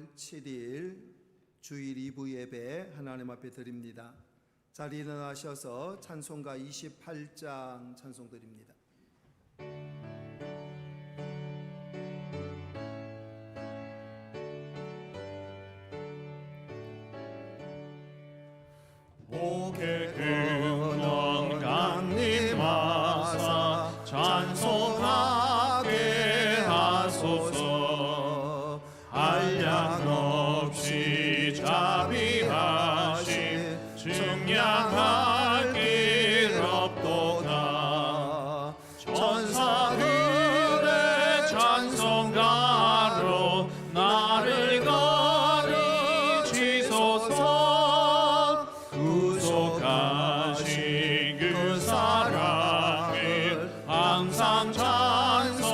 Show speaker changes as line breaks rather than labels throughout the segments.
6월 7일 주일 2부 예배 하나님 앞에 드립니다. 자리 일어나셔서 찬송가 28장 찬송 드립니다.
목에 근원 강림하사 찬송하게 하소서. 한량 없이 자비하심 증량할 길 없도다. 천사들의 찬송가로 나를 가르치소서. 구속하신 그 사랑을 항상 찬송합니다.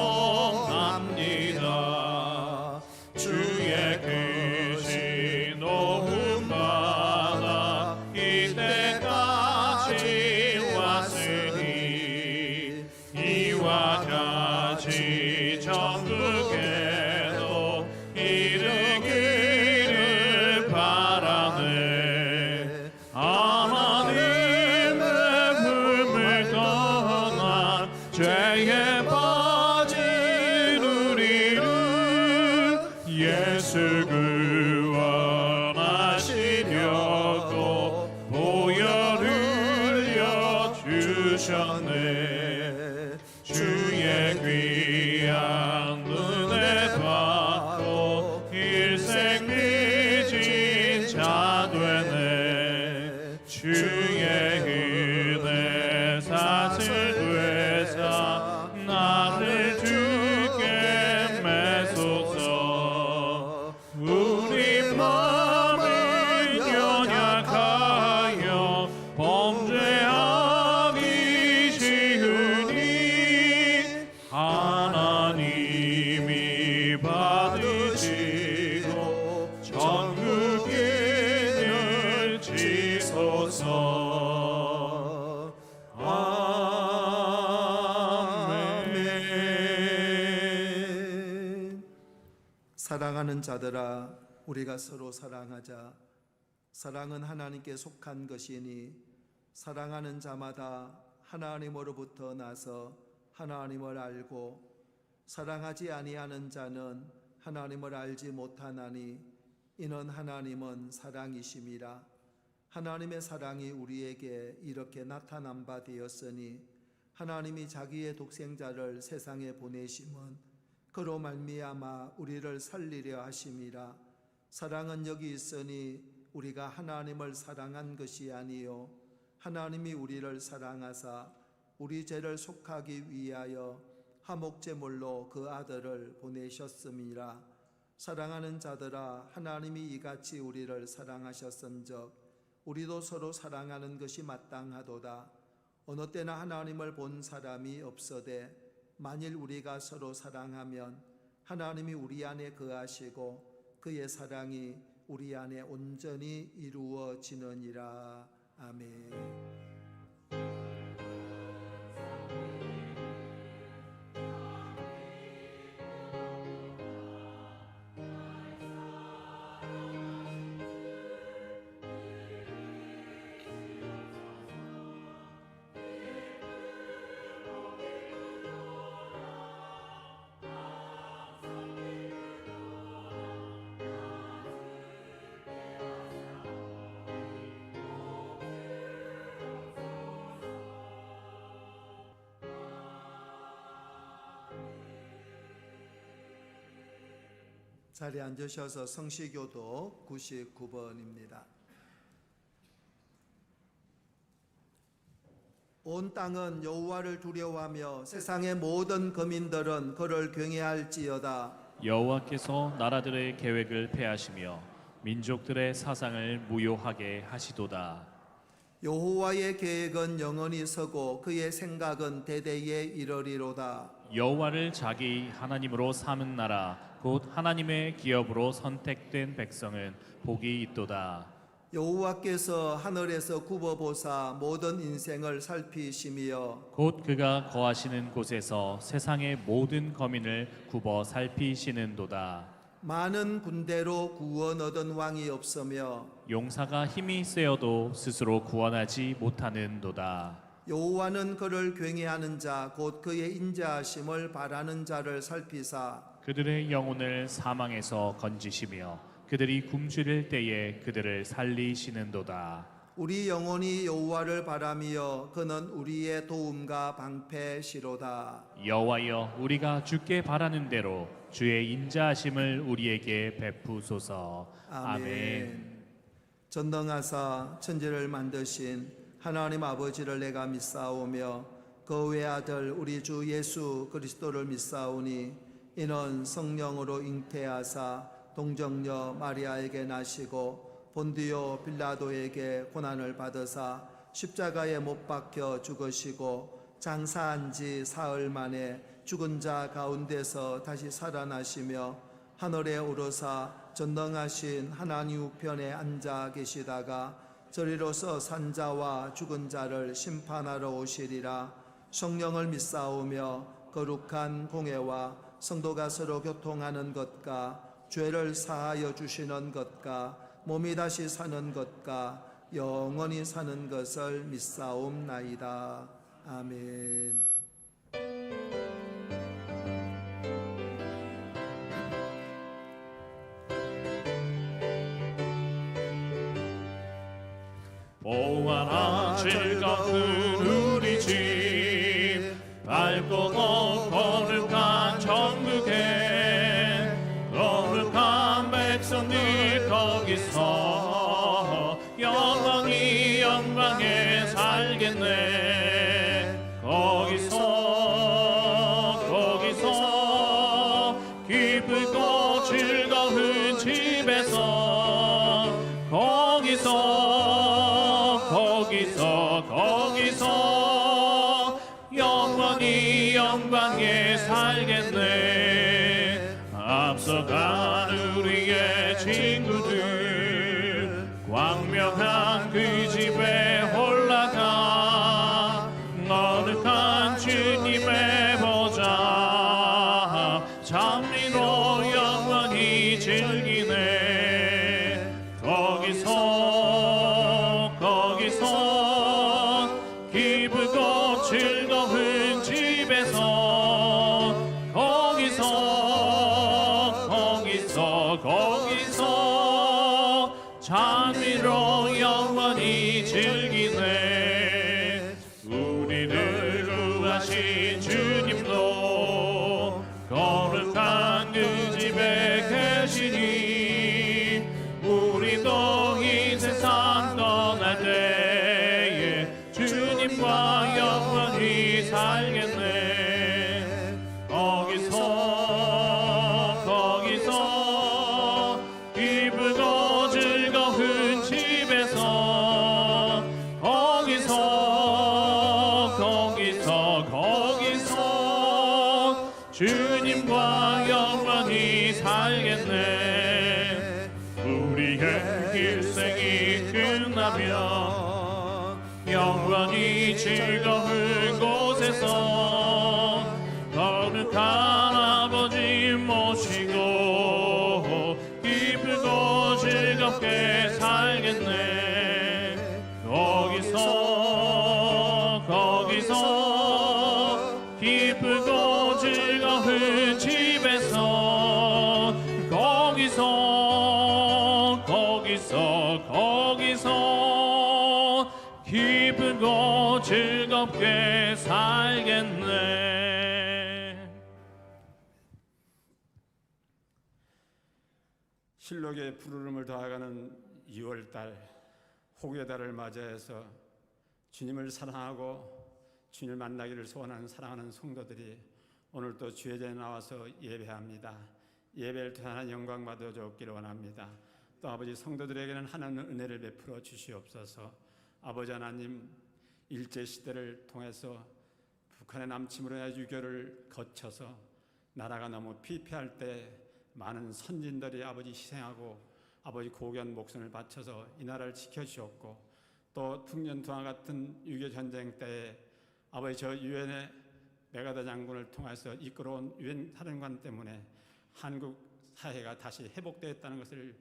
주의 크신 도움받아 이때까지 왔으니 이와 같이 천국에도 이르기를 바라네. 하나님의 품을 떠나 죄에 빠진 우리를 예수 구원하시려고 보혈 흘려 주셨네. 주의 귀한 눈에 받고 일생 믿은 자 되네. 주의 은혜 사슬 되사 나를 주께 매소서. 우리 마음이 연약하여 범죄하기 쉬우니 하나님이 받으시고 천국인을 지소서. 아멘.
사랑하는 자들아, 우리가 서로 사랑하자. 사랑은 하나님께 속한 것이니 사랑하는 자마다 하나님으로부터 나서 하나님을 알고 사랑하지 아니하는 자는 하나님을 알지 못하나니 이는 하나님은 사랑이심이라. 하나님의 사랑이 우리에게 이렇게 나타난 바 되었으니 하나님이 자기의 독생자를 세상에 보내심은 그로 말미암아 우리를 살리려 하심이라. 사랑은 여기 있으니 우리가 하나님을 사랑한 것이 아니요 하나님이 우리를 사랑하사 우리 죄를 속하기 위하여 화목제물로 그 아들을 보내셨음이라. 사랑하는 자들아, 하나님이 이같이 우리를 사랑하셨은즉 우리도 서로 사랑하는 것이 마땅하도다. 어느 때나 하나님을 본 사람이 없어되 만일 우리가 서로 사랑하면 하나님이 우리 안에 거하시고 그의 사랑이 우리 안에 온전히 이루어지느니라. 아멘. 자리에 앉으셔서 성시교도 99번입니다. 온 땅은 여호와를 두려워하며 세상의 모든 거민들은 그를 경외할지어다.
여호와께서 나라들의 계획을 폐하시며 민족들의 사상을 무효하게 하시도다.
여호와의 계획은 영원히 서고 그의 생각은 대대에 이르리로다.
여호와를 자기 하나님으로 삼은 나라 곧 하나님의 기업으로 선택된 백성은 복이 있도다.
여호와께서 하늘에서 굽어보사 모든 인생을 살피시며
곧 그가 거하시는 곳에서 세상의 모든 거민을 굽어 살피시는도다.
많은 군대로 구원 얻은 왕이 없으며
용사가 힘이 세어도 스스로 구원하지 못하는도다.
여호와는 그를 경외하는 자 곧 그의 인자하심을 바라는 자를 살피사
그들의 영혼을 사망에서 건지시며 그들이 굶주릴 때에 그들을 살리시는도다.
우리 영혼이 여호와를 바라며 그는 우리의 도움과 방패시로다.
여호와여, 우리가 주께 바라는 대로 주의 인자하심을 우리에게 베푸소서. 아멘.
전능하사 천지를 만드신 하나님 아버지를 내가 믿사오며 그 외아들 우리 주 예수 그리스도를 믿사오니 이는 성령으로 잉태하사 동정녀 마리아에게 나시고 본디오 빌라도에게 고난을 받으사 십자가에 못 박혀 죽으시고 장사한 지 사흘 만에 죽은 자 가운데서 다시 살아나시며 하늘에 오르사 전능하신 하나님 우편에 앉아 계시다가 저리로서 산자와 죽은 자를 심판하러 오시리라. 성령을 믿사오며 거룩한 공회와 성도가 서로 교통하는 것과 죄를 사하여 주시는 것과 몸이 다시 사는 것과 영원히 사는 것을 믿사옵나이다. 아멘.
보아라 즐거운 우리 집 밝고 거룩한 천국에 거룩한 백성들 거기서 영원히 영광에 살겠네. 거기서 기쁘고 즐거운 집에서 거기서 영원히 영광에 살겠네. 앞서간 우리의 친구들 광명한 그 집에 올라가 거룩한 주님의 보좌 장미로 영원히 즐기네. 거기서 기쁘고 즐거운 집에서 거기서 장미로 영원히 즐기네. 우리를 구하신 주님도 거룩한 그 집에 계시니 우리도 이 세상 떠날 때에 주님과 영원히 살겠네. 거기서 기쁘고 즐거운 집에서 거기서 주님과 영원히 살겠네. 우리의 일생이 끝나면 영원히 즐거운 곳에서 거룩한 아버지 모시고 기쁘고 즐겁게 살겠네. 거기서 기쁘고 즐거운 집에서 거기서 기쁘고 즐겁게 살겠네.
실록의 푸르름을 더하가는 2월달 호구의 달을 맞이해서 주님을 사랑하고 주님을 만나기를 소원하는 사랑하는 성도들이 오늘 또 주의 전에 나와서 예배합니다. 예배를 통한 영광 받아 주옵기를 원합니다. 또 아버지 성도들에게는 하나님 은혜를 베풀어 주시옵소서. 아버지 하나님 일제시대를 통해서 북한의 남침으로 인해 유교를 거쳐서 나라가 너무 피폐할 때 많은 선진들이 아버지 희생하고 아버지 고귀한 목숨을 바쳐서 이 나라를 지켜주셨고 또 풍년투와 같은 유교 전쟁 때에 아버지 저 유엔의 메가더 장군을 통해서 이끌어온 유엔 사령관 때문에 한국 사회가 다시 회복되었다는 것을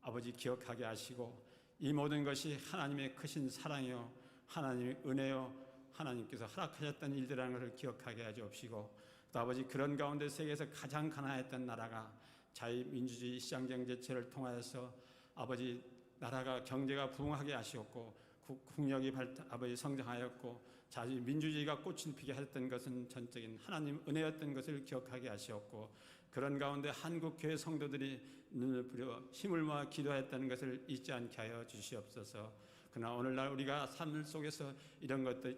아버지 기억하게 하시고, 이 모든 것이 하나님의 크신 사랑이요 하나님의 은혜요 하나님께서 허락하셨던 일들이라는 것을 기억하게 하시옵시고, 또 아버지 그런 가운데 세계에서 가장 가난했던 나라가 자유민주주의 시장경제체를 통하여서 아버지 나라가 경제가 부흥하게 하시었고, 국력이 아버지 성장하였고, 자유민주주의가 꽃을 피게 하셨던 것은 전적인 하나님 은혜였던 것을 기억하게 하시었고, 그런 가운데 한국교회 성도들이 눈을 부려 힘을 모아 기도했다는 것을 잊지 않게 하여 주시옵소서. 그러나 오늘날 우리가 삶 속에서 이런 것들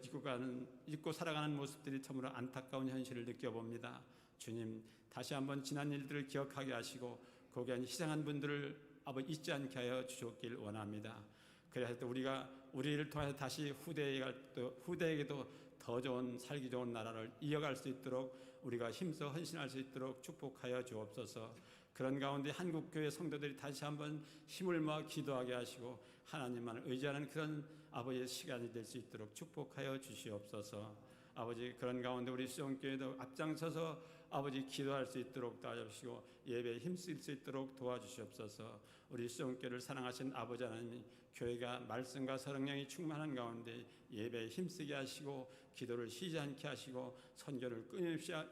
잊고 살아가는 모습들이 참으로 안타까운 현실을 느껴봅니다. 주님, 다시 한번 지난 일들을 기억하게 하시고 거기에 희생한 분들을 아버지 잊지 않게 하여 주셨길 원합니다. 그래서 또 우리가 우리를 통해서 다시 후대에게도 더 좋은 살기 좋은 나라를 이어갈 수 있도록 우리가 힘써 헌신할 수 있도록 축복하여 주옵소서. 그런 가운데 한국교회 성도들이 다시 한번 힘을 모아 기도하게 하시고 하나님만을 의지하는 그런 아버지의 시간이 될 수 있도록 축복하여 주시옵소서. 아버지 그런 가운데 우리 수영교회도 앞장서서 아버지 기도할 수 있도록 도와주시고 예배에 힘쓸 수 있도록 도와주시옵소서. 우리 수영교회를 사랑하신 아버지 하나님, 교회가 말씀과 성령이 충만한 가운데 예배에 힘쓰게 하시고 기도를 쉬지 않게 하시고 선교를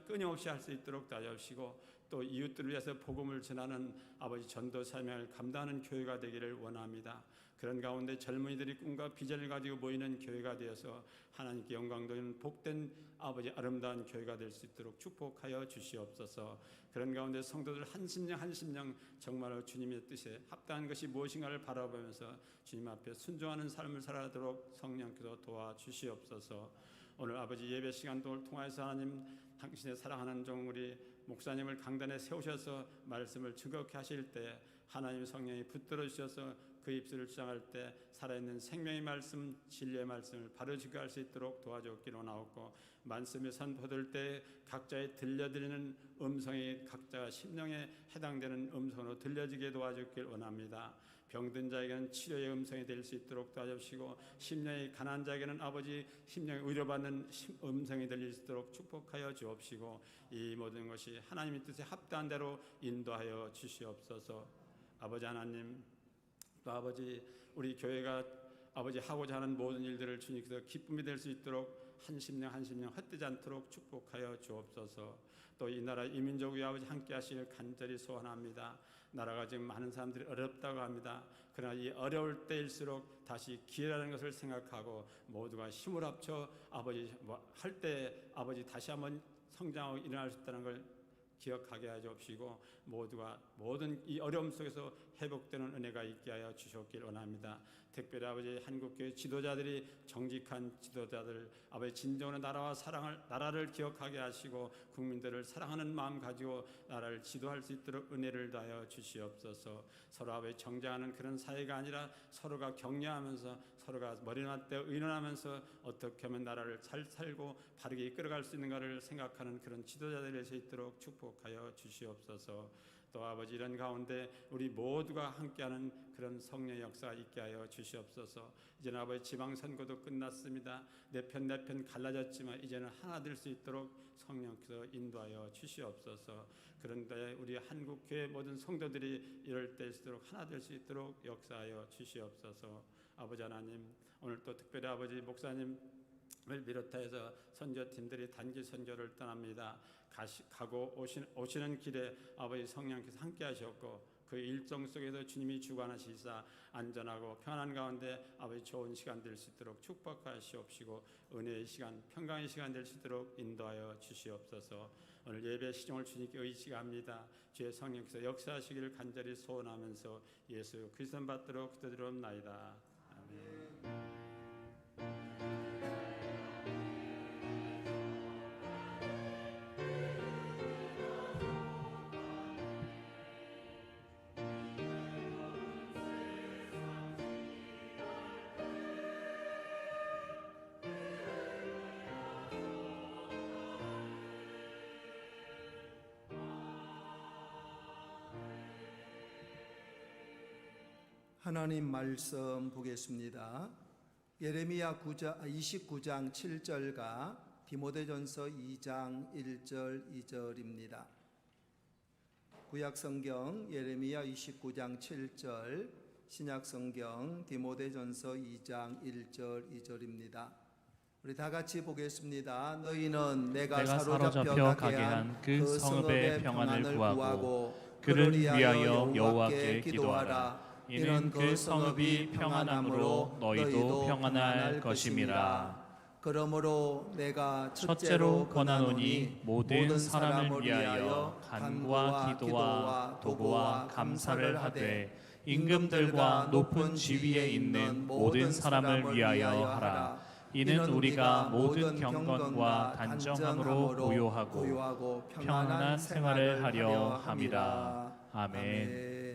끊임없이 할 수 있도록 도와주시고, 또 이웃들을 위해서 복음을 전하는 아버지 전도 사명을 감당하는 교회가 되기를 원합니다. 그런 가운데 젊은이들이 꿈과 비전을 가지고 모이는 교회가 되어서 하나님께 영광 돌리는 복된 아버지 아름다운 교회가 될 수 있도록 축복하여 주시옵소서. 그런 가운데 성도들 한 심령 정말로 주님의 뜻에 합당한 것이 무엇인가를 바라보면서 주님 앞에 순종하는 삶을 살아가도록 성령께서 도와주시옵소서. 오늘 아버지 예배 시간을 통해서 하나님 당신의 사랑하는 종 우리 목사님을 강단에 세우셔서 말씀을 즐겁게 하실 때 하나님 성령이 붙들어 주셔서 그 입술을 주장할 때 살아있는 생명의 말씀, 진리의 말씀을 바로 증거할 수 있도록 도와주기로 나왔고, 말씀을 선포될 때 각자의 들려드리는 음성이 각자가 심령에 해당되는 음성으로 들려지게 도와주길 원합니다. 병든 자에게는 치료의 음성이 될 수 있도록 도와주시고, 심령이 가난한 자에게는 아버지 심령이 의료받는 음성이 들릴 수 있도록 축복하여 주옵시고, 이 모든 것이 하나님의 뜻에 합당한 대로 인도하여 주시옵소서. 아버지 하나님, 또 아버지 우리 교회가 아버지 하고자 하는 모든 일들을 주님께서 기쁨이 될 수 있도록 한 심령 헛되지 않도록 축복하여 주옵소서. 또 이 나라 이 민족이 아버지 함께 하시길 간절히 소원합니다. 나라가 지금 많은 사람들이 어렵다고 합니다. 그러나 이 어려울 때일수록 다시 기회라는 것을 생각하고 모두가 힘을 합쳐 아버지 할 때 아버지 다시 한번 성장하고 일어날 수 있다는 걸 기억하게 하여 주옵시고, 모두가 모든 이 어려움 속에서 회복되는 은혜가 있게 하여 주셨길 원합니다. 특별히 아버지 한국교회 지도자들이 정직한 지도자들 아버지 진정한 나라를 기억하게 하시고 국민들을 사랑하는 마음 가지고 나라를 지도할 수 있도록 은혜를 다하여 주시옵소서. 서로 아버지 정죄하는 그런 사회가 아니라 서로가 격려하면서 서로가 머리맡에 의논하면서 어떻게 하면 나라를 잘 살고 바르게 이끌어갈 수 있는가를 생각하는 그런 지도자들이 될 수 있도록 축복하여 주시옵소서. 또 아버지 이런 가운데 우리 모두가 함께하는 그런 성령의 역사가 있게 하여 주시옵소서. 이제는 아버지 지방선거도 끝났습니다. 내 편 갈라졌지만 이제는 하나 될 수 있도록 성령께서 인도하여 주시옵소서. 그런데 우리 한국교회 모든 성도들이 이럴 때일수록 하나 될 수 있도록 역사하여 주시옵소서. 아버지 하나님, 오늘 또 특별히 아버지 목사님을 비롯해서 선교팀들이 단기 선교를 떠납니다. 가고 오시는 길에 아버지 성령께서 함께 하셨고 그 일정 속에서 주님이 주관하시사 안전하고 편안한 가운데 아버지 좋은 시간 될 수 있도록 축복하시옵시고 은혜의 시간, 평강의 시간 될 수 있도록 인도하여 주시옵소서. 오늘 예배 시종을 주님께 의지합니다. 주의 성령께서 역사하시기를 간절히 소원하면서 예수 그리스도 받도록 기도드리옵나이다. 아멘.
하나님 말씀 보겠습니다. 예레미야 29장 7절과 디모데전서 2장 1절 2절입니다. 구약성경 예레미야 29장 7절, 신약성경 디모데전서 2장 1절 2절입니다. 우리 다 같이 보겠습니다. 너희는 내가 사로잡혀 가게 한 그 성읍의 평안을 구하고 그를 위하여 여호와께 기도하라. 이는 그 성읍이 평안함으로 너희도 평안할 것임이라. 그러므로 내가 첫째로 권하노니 모든 사람을 위하여 간구와 기도와 도구와 감사를 하되 임금들과 높은 지위에 있는 모든 사람을 위하여 하라. 이는 우리가 모든 경건과 단정함으로 고요하고 평안한 생활을 하려 함이라. 아멘.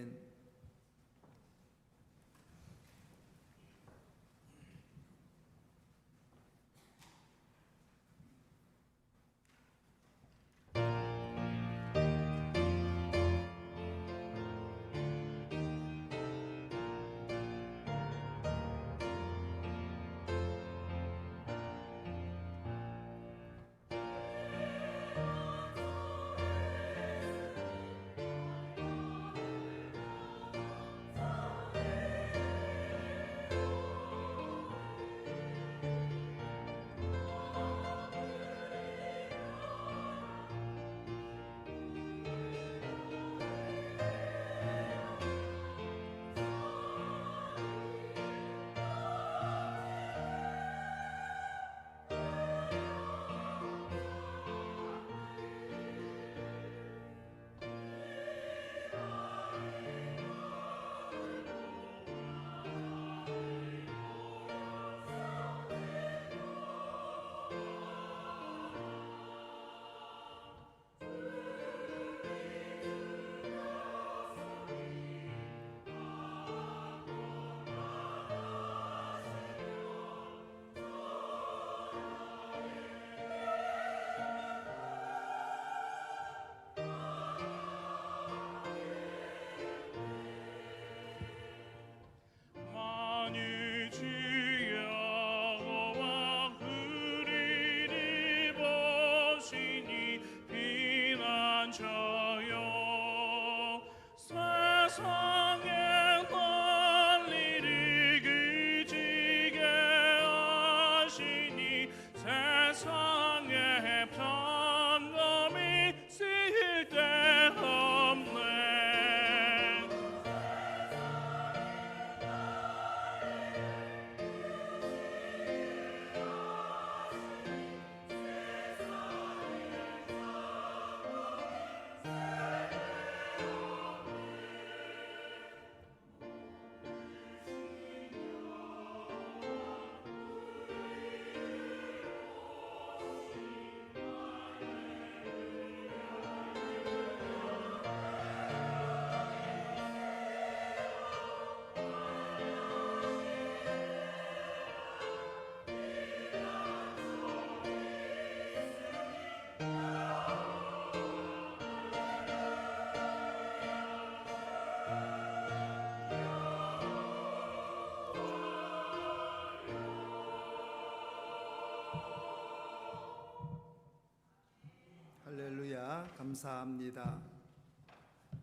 할렐루야. 감사합니다.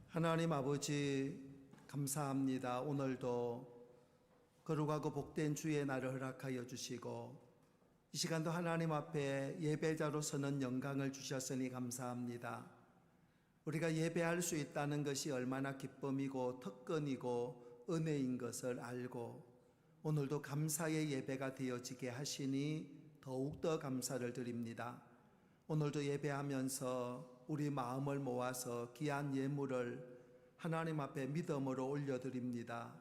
하나님 아버지 감사합니다. 오늘도 거룩하고 복된 주의 날을 허락하여 주시고 이 시간도 하나님 앞에 예배자로 서는 영광을 주셨으니 감사합니다. 우리가 예배할 수 있다는 것이 얼마나 기쁨이고 특권이고 은혜인 것을 알고 오늘도 감사의 예배가 되어지게 하시니 더욱더 감사를 드립니다. 오늘도 예배하면서 우리 마음을 모아서 귀한 예물을 하나님 앞에 믿음으로 올려드립니다.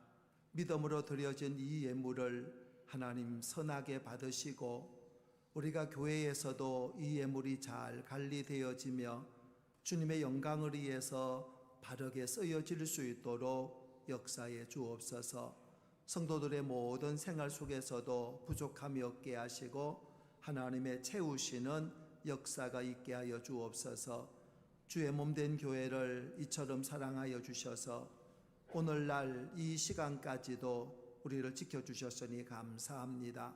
믿음으로 드려진 이 예물을 하나님 선하게 받으시고 우리가 교회에서도 이 예물이 잘 관리되어지며 주님의 영광을 위해서 바르게 쓰여질 수 있도록 역사해 주옵소서. 성도들의 모든 생활 속에서도 부족함이 없게 하시고 하나님의 채우시는 역사가 있게 하여 주옵소서. 주의 몸된 교회를 이처럼 사랑하여 주셔서 오늘날 이 시간까지도 우리를 지켜주셨으니 감사합니다.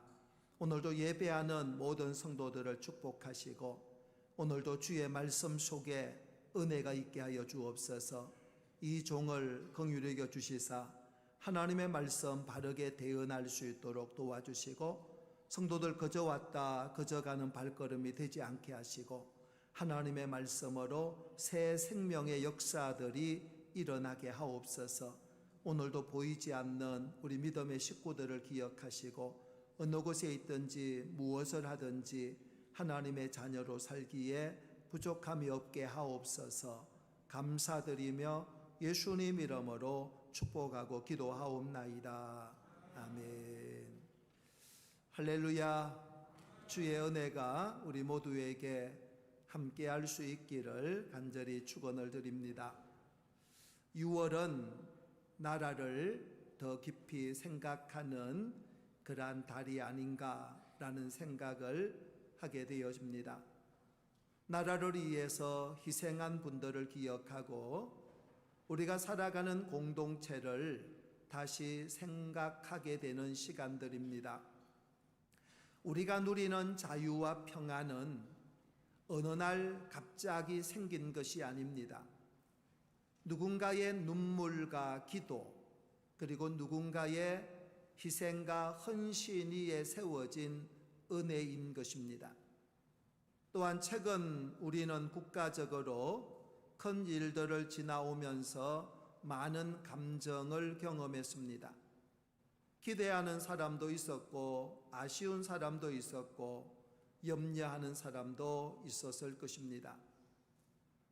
오늘도 예배하는 모든 성도들을 축복하시고 오늘도 주의 말씀 속에 은혜가 있게 하여 주옵소서. 이 종을 긍휼히 여겨 주시사 하나님의 말씀 바르게 대언할 수 있도록 도와주시고 성도들 그저 왔다 그저 가는 발걸음이 되지 않게 하시고 하나님의 말씀으로 새 생명의 역사들이 일어나게 하옵소서. 오늘도 보이지 않는 우리 믿음의 식구들을 기억하시고 어느 곳에 있든지 무엇을 하든지 하나님의 자녀로 살기에 부족함이 없게 하옵소서. 감사드리며 예수님 이름으로 축복하고 기도하옵나이다. 아멘. 할렐루야. 주의 은혜가 우리 모두에게 함께 할 수 있기를 간절히 축원을 드립니다. 6월은 나라를 더 깊이 생각하는 그러한 달이 아닌가라는 생각을 하게 되어집니다. 나라를 위해서 희생한 분들을 기억하고 우리가 살아가는 공동체를 다시 생각하게 되는 시간들입니다. 우리가 누리는 자유와 평안은 어느 날 갑자기 생긴 것이 아닙니다. 누군가의 눈물과 기도, 그리고 누군가의 희생과 헌신 위에 세워진 은혜인 것입니다. 또한 최근 우리는 국가적으로 큰 일들을 지나오면서 많은 감정을 경험했습니다. 기대하는 사람도 있었고 아쉬운 사람도 있었고 염려하는 사람도 있었을 것입니다.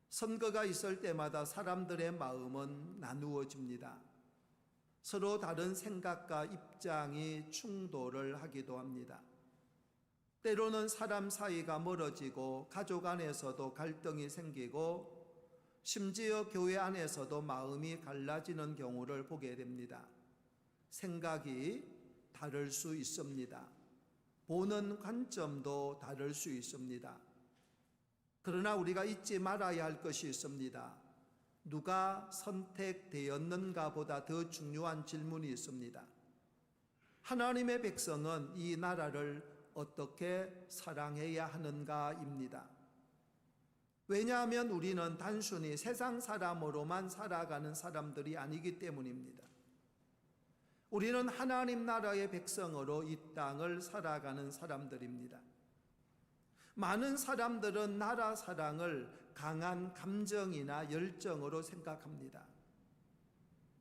선거가 있을 때마다 사람들의 마음은 나누어집니다. 서로 다른 생각과 입장이 충돌을 하기도 합니다. 때로는 사람 사이가 멀어지고 가족 안에서도 갈등이 생기고 심지어 교회 안에서도 마음이 갈라지는 경우를 보게 됩니다. 생각이 다를 수 있습니다. 보는 관점도 다를 수 있습니다. 그러나 우리가 잊지 말아야 할 것이 있습니다. 누가 선택되었는가 보다 더 중요한 질문이 있습니다. 하나님의 백성은 이 나라를 어떻게 사랑해야 하는가입니다. 왜냐하면 우리는 단순히 세상 사람으로만 살아가는 사람들이 아니기 때문입니다. 우리는 하나님 나라의 백성으로 이 땅을 살아가는 사람들입니다. 많은 사람들은 나라 사랑을 강한 감정이나 열정으로 생각합니다.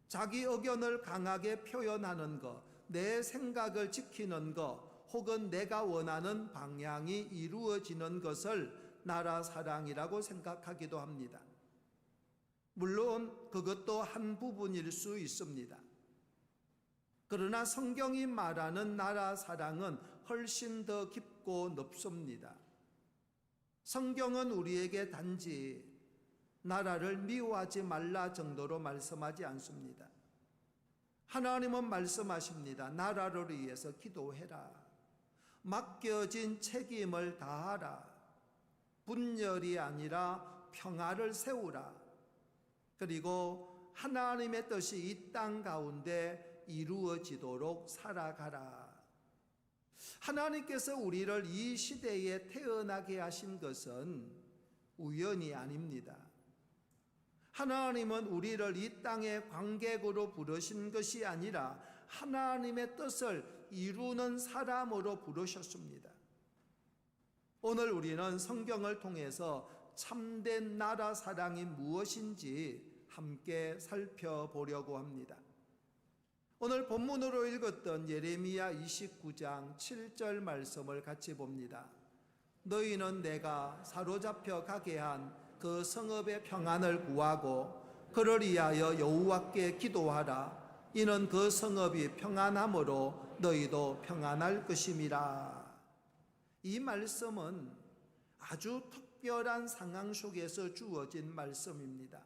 자기 의견을 강하게 표현하는 것, 내 생각을 지키는 것, 혹은 내가 원하는 방향이 이루어지는 것을 나라 사랑이라고 생각하기도 합니다. 물론 그것도 한 부분일 수 있습니다. 그러나 성경이 말하는 나라 사랑은 훨씬 더 깊고 높습니다. 성경은 우리에게 단지 나라를 미워하지 말라 정도로 말씀하지 않습니다. 하나님은 말씀하십니다. 나라를 위해서 기도해라. 맡겨진 책임을 다하라. 분열이 아니라 평화를 세우라. 그리고 하나님의 뜻이 이 땅 가운데 이루어지도록 살아가라. 하나님께서 우리를 이 시대에 태어나게 하신 것은 우연이 아닙니다. 하나님은 우리를 이 땅의 관객으로 부르신 것이 아니라 하나님의 뜻을 이루는 사람으로 부르셨습니다. 오늘 우리는 성경을 통해서 참된 나라 사랑이 무엇인지 함께 살펴보려고 합니다. 오늘 본문으로 읽었던 예레미야 29장 7절 말씀을 같이 봅니다. 너희는 내가 사로잡혀 가게 한 그 성읍의 평안을 구하고 그를 위하여 여호와께 기도하라. 이는 그 성읍이 평안함으로 너희도 평안할 것임이라. 이 말씀은 아주 특별한 상황 속에서 주어진 말씀입니다.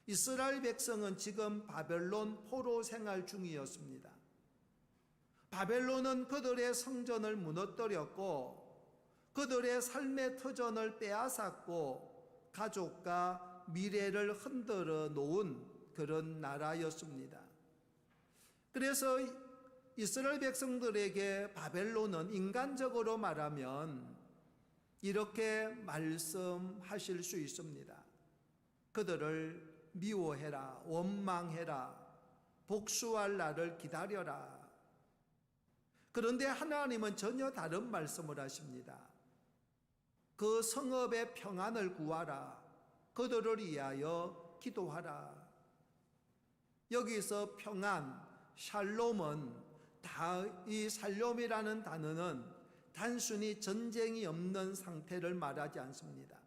이스라엘 백성은 지금 바벨론 포로 생활 중이었습니다. 바벨론은 그들의 성전을 무너뜨렸고 그들의 삶의 터전을 빼앗았고 가족과 미래를 흔들어 놓은 그런 나라였습니다. 그래서 이스라엘 백성들에게 바벨론은 인간적으로 말하면 이렇게 말씀하실 수 있습니다. 그들을 미워해라, 원망해라, 복수할 날을 기다려라. 그런데 하나님은 전혀 다른 말씀을 하십니다. 그 성읍의 평안을 구하라. 그들을 위하여 기도하라. 여기서 평안, 샬롬은 이 샬롬이라는 단어는 단순히 전쟁이 없는 상태를 말하지 않습니다.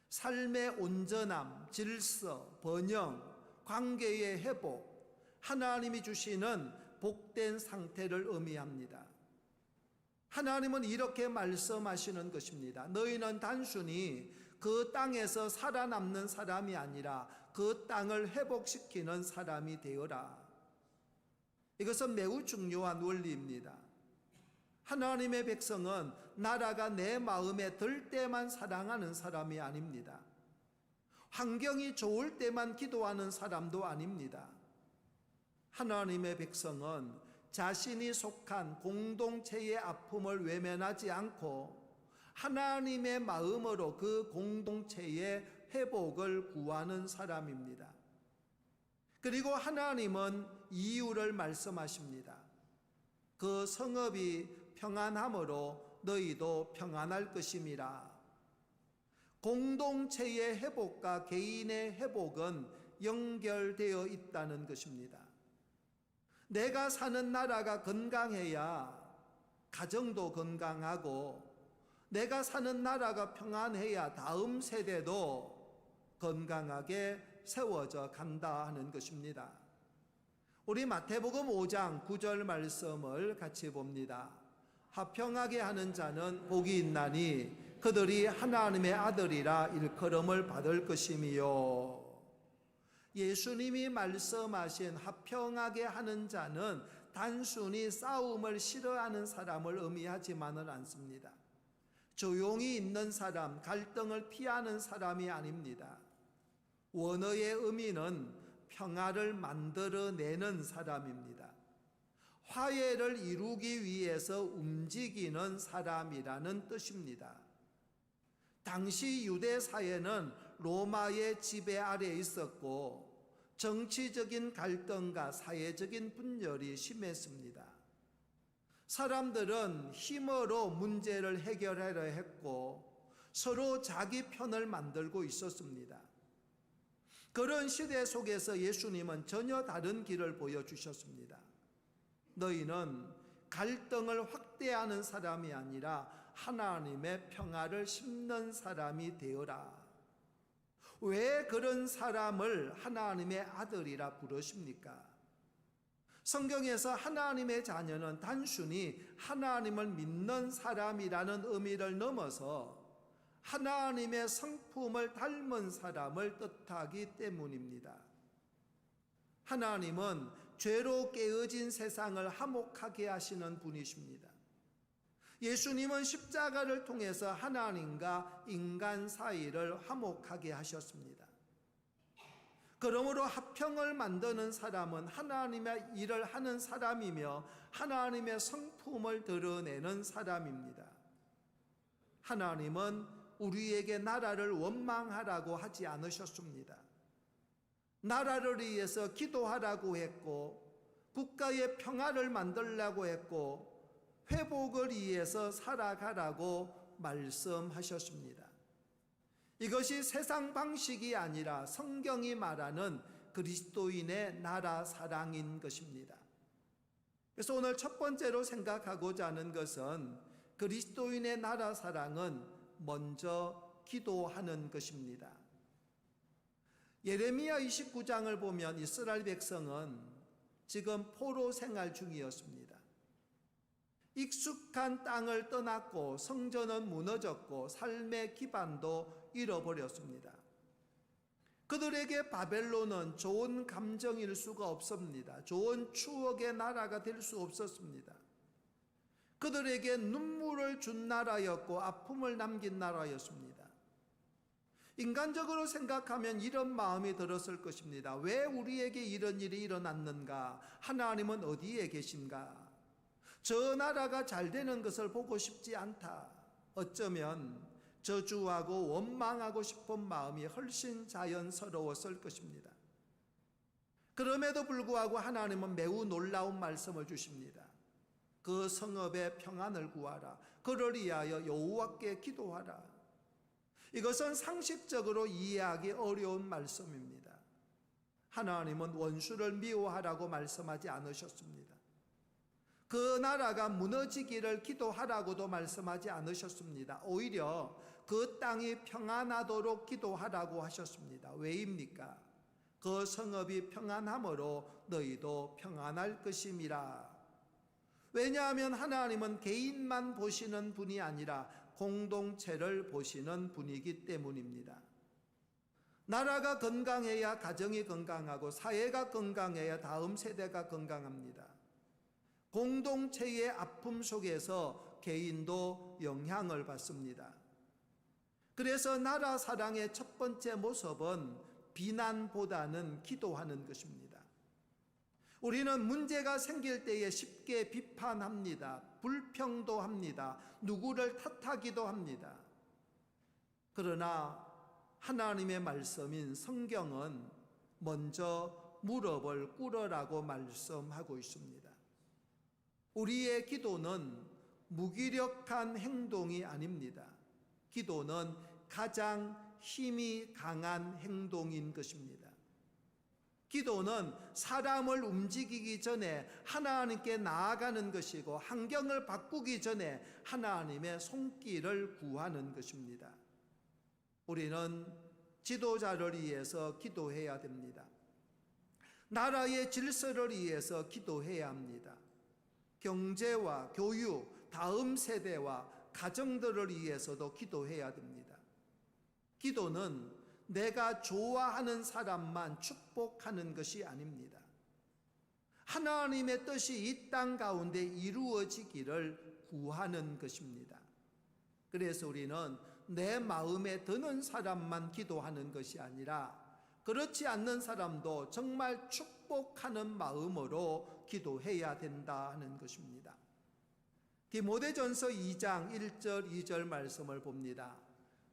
삶의 온전함, 질서, 번영, 관계의 회복, 하나님이 주시는 복된 상태를 의미합니다. 하나님은 이렇게 말씀하시는 것입니다. 너희는 단순히 그 땅에서 살아남는 사람이 아니라 그 땅을 회복시키는 사람이 되어라. 이것은 매우 중요한 원리입니다. 하나님의 백성은 나라가 내 마음에 들 때만 사랑하는 사람이 아닙니다. 환경이 좋을 때만 기도하는 사람도 아닙니다. 하나님의 백성은 자신이 속한 공동체의 아픔을 외면하지 않고 하나님의 마음으로 그 공동체의 회복을 구하는 사람입니다. 그리고 하나님은 이유를 말씀하십니다. 그 성읍이 평안함으로 너희도 평안할 것임이라. 공동체의 회복과 개인의 회복은 연결되어 있다는 것입니다. 내가 사는 나라가 건강해야 가정도 건강하고, 내가 사는 나라가 평안해야 다음 세대도 건강하게 세워져 간다 하는 것입니다. 우리 마태복음 5장 9절 말씀을 같이 봅니다. 화평하게 하는 자는 복이 있나니 그들이 하나님의 아들이라 일컬음을 받을 것이미요. 예수님이 말씀하신 화평하게 하는 자는 단순히 싸움을 싫어하는 사람을 의미하지만은 않습니다. 조용히 있는 사람, 갈등을 피하는 사람이 아닙니다. 원어의 의미는 평화를 만들어내는 사람입니다. 화해를 이루기 위해서 움직이는 사람이라는 뜻입니다. 당시 유대 사회는 로마의 지배 아래에 있었고 정치적인 갈등과 사회적인 분열이 심했습니다. 사람들은 힘으로 문제를 해결하려 했고 서로 자기 편을 만들고 있었습니다. 그런 시대 속에서 예수님은 전혀 다른 길을 보여주셨습니다. 너희는 갈등을 확대하는 사람이 아니라 하나님의 평화를 심는 사람이 되어라. 왜 그런 사람을 하나님의 아들이라 부르십니까? 성경에서 하나님의 자녀는 단순히 하나님을 믿는 사람이라는 의미를 넘어서 하나님의 성품을 닮은 사람을 뜻하기 때문입니다. 하나님은 죄로 깨어진 세상을 화목하게 하시는 분이십니다. 예수님은 십자가를 통해서 하나님과 인간 사이를 화목하게 하셨습니다. 그러므로 화평을 만드는 사람은 하나님의 일을 하는 사람이며 하나님의 성품을 드러내는 사람입니다. 하나님은 우리에게 나라를 원망하라고 하지 않으셨습니다. 나라를 위해서 기도하라고 했고 국가의 평화를 만들라고 했고 회복을 위해서 살아가라고 말씀하셨습니다. 이것이 세상 방식이 아니라 성경이 말하는 그리스도인의 나라 사랑인 것입니다. 그래서 오늘 첫 번째로 생각하고자 하는 것은 그리스도인의 나라 사랑은 먼저 기도하는 것입니다. 예레미야 29장을 보면 이스라엘 백성은 지금 포로 생활 중이었습니다. 익숙한 땅을 떠났고 성전은 무너졌고 삶의 기반도 잃어버렸습니다. 그들에게 바벨론은 좋은 감정일 수가 없습니다. 좋은 추억의 나라가 될 수 없었습니다. 그들에게 눈물을 준 나라였고 아픔을 남긴 나라였습니다. 인간적으로 생각하면 이런 마음이 들었을 것입니다. 왜 우리에게 이런 일이 일어났는가? 하나님은 어디에 계신가? 저 나라가 잘 되는 것을 보고 싶지 않다. 어쩌면 저주하고 원망하고 싶은 마음이 훨씬 자연스러웠을 것입니다. 그럼에도 불구하고 하나님은 매우 놀라운 말씀을 주십니다. 그 성읍에 평안을 구하라. 그를 위하여 여호와께 기도하라. 이것은 상식적으로 이해하기 어려운 말씀입니다. 하나님은 원수를 미워하라고 말씀하지 않으셨습니다. 그 나라가 무너지기를 기도하라고도 말씀하지 않으셨습니다. 오히려 그 땅이 평안하도록 기도하라고 하셨습니다. 왜입니까? 그 성읍이 평안함으로 너희도 평안할 것임이라. 왜냐하면 하나님은 개인만 보시는 분이 아니라 공동체를 보시는 분이기 때문입니다. 나라가 건강해야 가정이 건강하고 사회가 건강해야 다음 세대가 건강합니다. 공동체의 아픔 속에서 개인도 영향을 받습니다. 그래서 나라 사랑의 첫 번째 모습은 비난보다는 기도하는 것입니다. 우리는 문제가 생길 때에 쉽게 비판합니다. 불평도 합니다. 누구를 탓하기도 합니다. 그러나 하나님의 말씀인 성경은 먼저 무릎을 꿇으라고 말씀하고 있습니다. 우리의 기도는 무기력한 행동이 아닙니다. 기도는 가장 힘이 강한 행동인 것입니다. 기도는 사람을 움직이기 전에 하나님께 나아가는 것이고 환경을 바꾸기 전에 하나님의 손길을 구하는 것입니다. 우리는 지도자를 위해서 기도해야 됩니다. 나라의 질서를 위해서 기도해야 합니다. 경제와 교육, 다음 세대와 가정들을 위해서도 기도해야 됩니다. 기도는 내가 좋아하는 사람만 축복하는 것이 아닙니다. 하나님의 뜻이 이 땅 가운데 이루어지기를 구하는 것입니다. 그래서 우리는 내 마음에 드는 사람만 기도하는 것이 아니라 그렇지 않는 사람도 정말 축복하는 마음으로 기도해야 된다 하는 것입니다. 디모데전서 2장 1절 2절 말씀을 봅니다.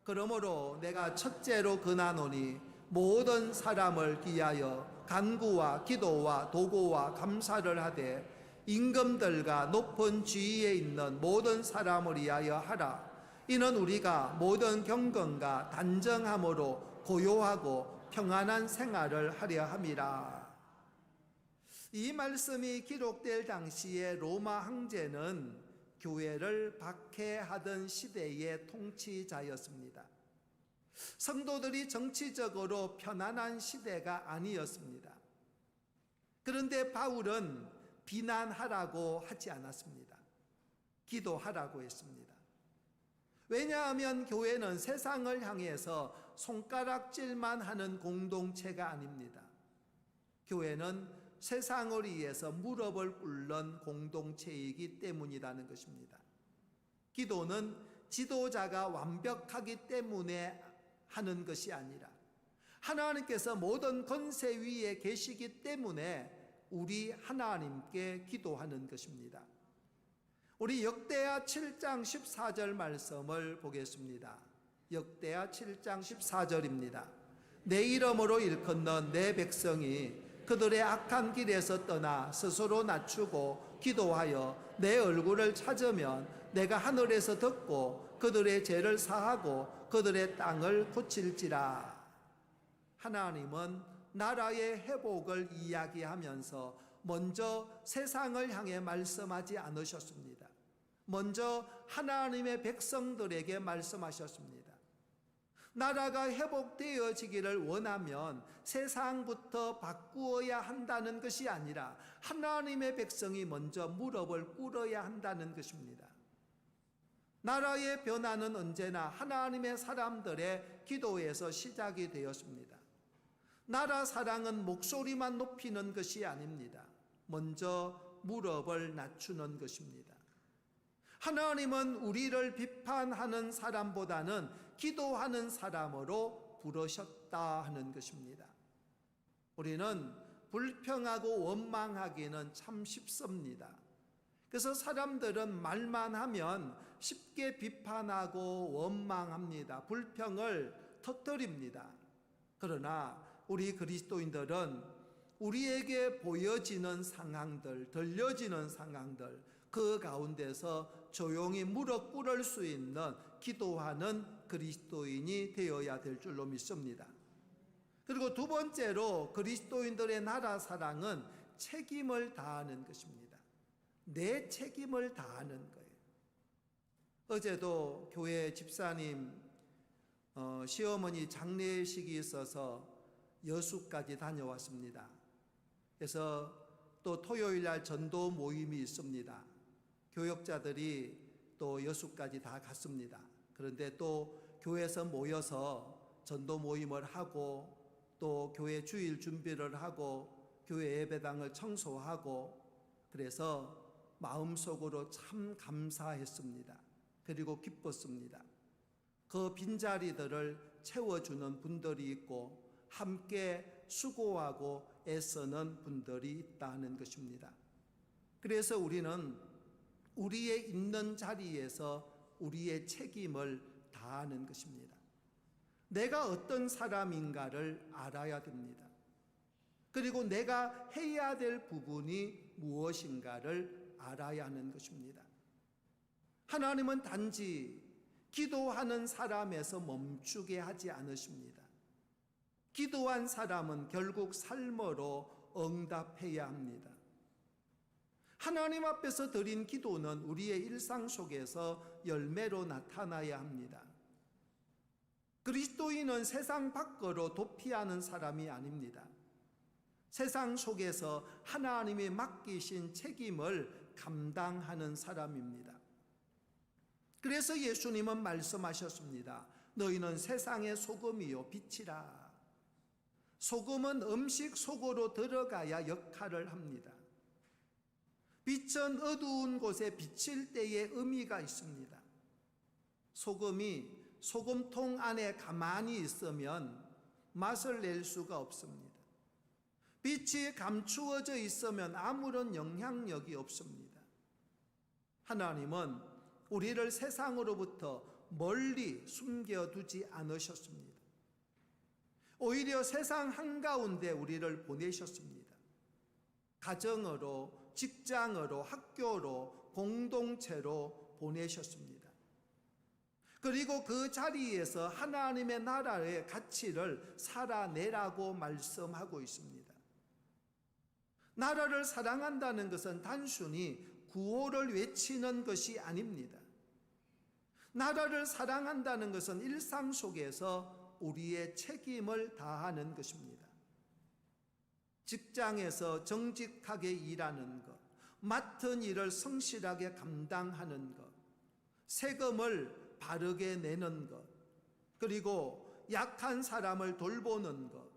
그러므로 내가 첫째로 권하노니 모든 사람을 위하여 간구와 기도와 도고와 감사를 하되 임금들과 높은 지위에 있는 모든 사람을 위하여 하라. 이는 우리가 모든 경건과 단정함으로 고요하고 평안한 생활을 하려 함이라. 이 말씀이 기록될 당시에 로마 황제는 교회를 박해하던 시대의 통치자였습니다. 성도들이 정치적으로 편안한 시대가 아니었습니다. 그런데 바울은 비난하라고 하지 않았습니다. 기도하라고 했습니다. 왜냐하면 교회는 세상을 향해서 손가락질만 하는 공동체가 아닙니다. 교회는 세상을 위해서 무릎을 꿇는 공동체이기 때문이라는 것입니다. 기도는 지도자가 완벽하기 때문에 하는 것이 아니라 하나님께서 모든 권세 위에 계시기 때문에 우리 하나님께 기도하는 것입니다. 우리 역대하 7장 14절 말씀을 보겠습니다. 역대하 7장 14절입니다. 내 이름으로 일컫는 내 백성이 그들의 악한 길에서 떠나 스스로 낮추고 기도하여 내 얼굴을 찾으면 내가 하늘에서 듣고 그들의 죄를 사하고 그들의 땅을 고칠지라. 하나님은 나라의 회복을 이야기하면서 먼저 세상을 향해 말씀하지 않으셨습니다. 먼저 하나님의 백성들에게 말씀하셨습니다. 나라가 회복되어지기를 원하면 세상부터 바꾸어야 한다는 것이 아니라 하나님의 백성이 먼저 무릎을 꿇어야 한다는 것입니다. 나라의 변화는 언제나 하나님의 사람들의 기도에서 시작이 되었습니다. 나라 사랑은 목소리만 높이는 것이 아닙니다. 먼저 무릎을 낮추는 것입니다. 하나님은 우리를 비판하는 사람보다는 기도하는 사람으로 부르셨다 하는 것입니다. 우리는 불평하고 원망하기는 참 쉽습니다. 그래서 사람들은 말만 하면 쉽게 비판하고 원망합니다. 불평을 터뜨립니다. 그러나 우리 그리스도인들은 우리에게 보여지는 상황들, 들려지는 상황들, 그 가운데서 조용히 무릎 꿇을 수 있는 기도하는 그리스도인이 되어야 될 줄로 믿습니다. 그리고 두 번째로 그리스도인들의 나라 사랑은 책임을 다하는 것입니다. 내 책임을 다하는 거예요. 어제도 교회 집사님 시어머니 장례식이 있어서 여수까지 다녀왔습니다. 그래서 또 토요일 날 전도 모임이 있습니다. 교역자들이 또 여수까지 다 갔습니다. 그런데 또 교회에서 모여서 전도 모임을 하고 또 교회 주일 준비를 하고 교회 예배당을 청소하고 그래서 마음속으로 참 감사했습니다. 그리고 기뻤습니다. 그 빈자리들을 채워주는 분들이 있고 함께 수고하고 애쓰는 분들이 있다는 것입니다. 그래서 우리는 우리의 있는 자리에서 우리의 책임을 다하는 것입니다. 내가 어떤 사람인가를 알아야 됩니다. 그리고 내가 해야 될 부분이 무엇인가를 알아야 하는 것입니다. 하나님은 단지 기도하는 사람에서 멈추게 하지 않으십니다. 기도한 사람은 결국 삶으로 응답해야 합니다. 하나님 앞에서 드린 기도는 우리의 일상 속에서 열매로 나타나야 합니다. 그리스도인은 세상 밖으로 도피하는 사람이 아닙니다. 세상 속에서 하나님이 맡기신 책임을 감당하는 사람입니다. 그래서 예수님은 말씀하셨습니다. 너희는 세상의 소금이요 빛이라. 소금은 음식 속으로 들어가야 역할을 합니다. 빛은 어두운 곳에 비칠 때의 의미가 있습니다. 소금이 소금통 안에 가만히 있으면 맛을 낼 수가 없습니다. 빛이 감추어져 있으면 아무런 영향력이 없습니다. 하나님은 우리를 세상으로부터 멀리 숨겨두지 않으셨습니다. 오히려 세상 한가운데 우리를 보내셨습니다. 가정으로, 직장으로, 학교로, 공동체로 보내셨습니다. 그리고 그 자리에서 하나님의 나라의 가치를 살아내라고 말씀하고 있습니다. 나라를 사랑한다는 것은 단순히 구호를 외치는 것이 아닙니다. 나라를 사랑한다는 것은 일상 속에서 우리의 책임을 다하는 것입니다. 직장에서 정직하게 일하는 것, 맡은 일을 성실하게 감당하는 것, 세금을 바르게 내는 것, 그리고 약한 사람을 돌보는 것,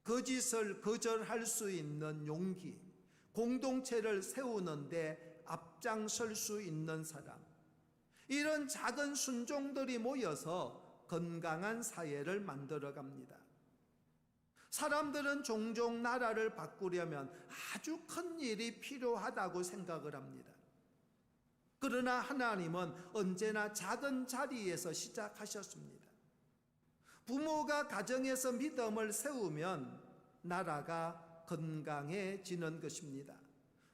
거짓을 거절할 수 있는 용기, 공동체를 세우는데 앞장설 수 있는 사람, 이런 작은 순종들이 모여서 건강한 사회를 만들어갑니다. 사람들은 종종 나라를 바꾸려면 아주 큰 일이 필요하다고 생각을 합니다. 그러나 하나님은 언제나 작은 자리에서 시작하셨습니다. 부모가 가정에서 믿음을 세우면 나라가 건강해지는 것입니다.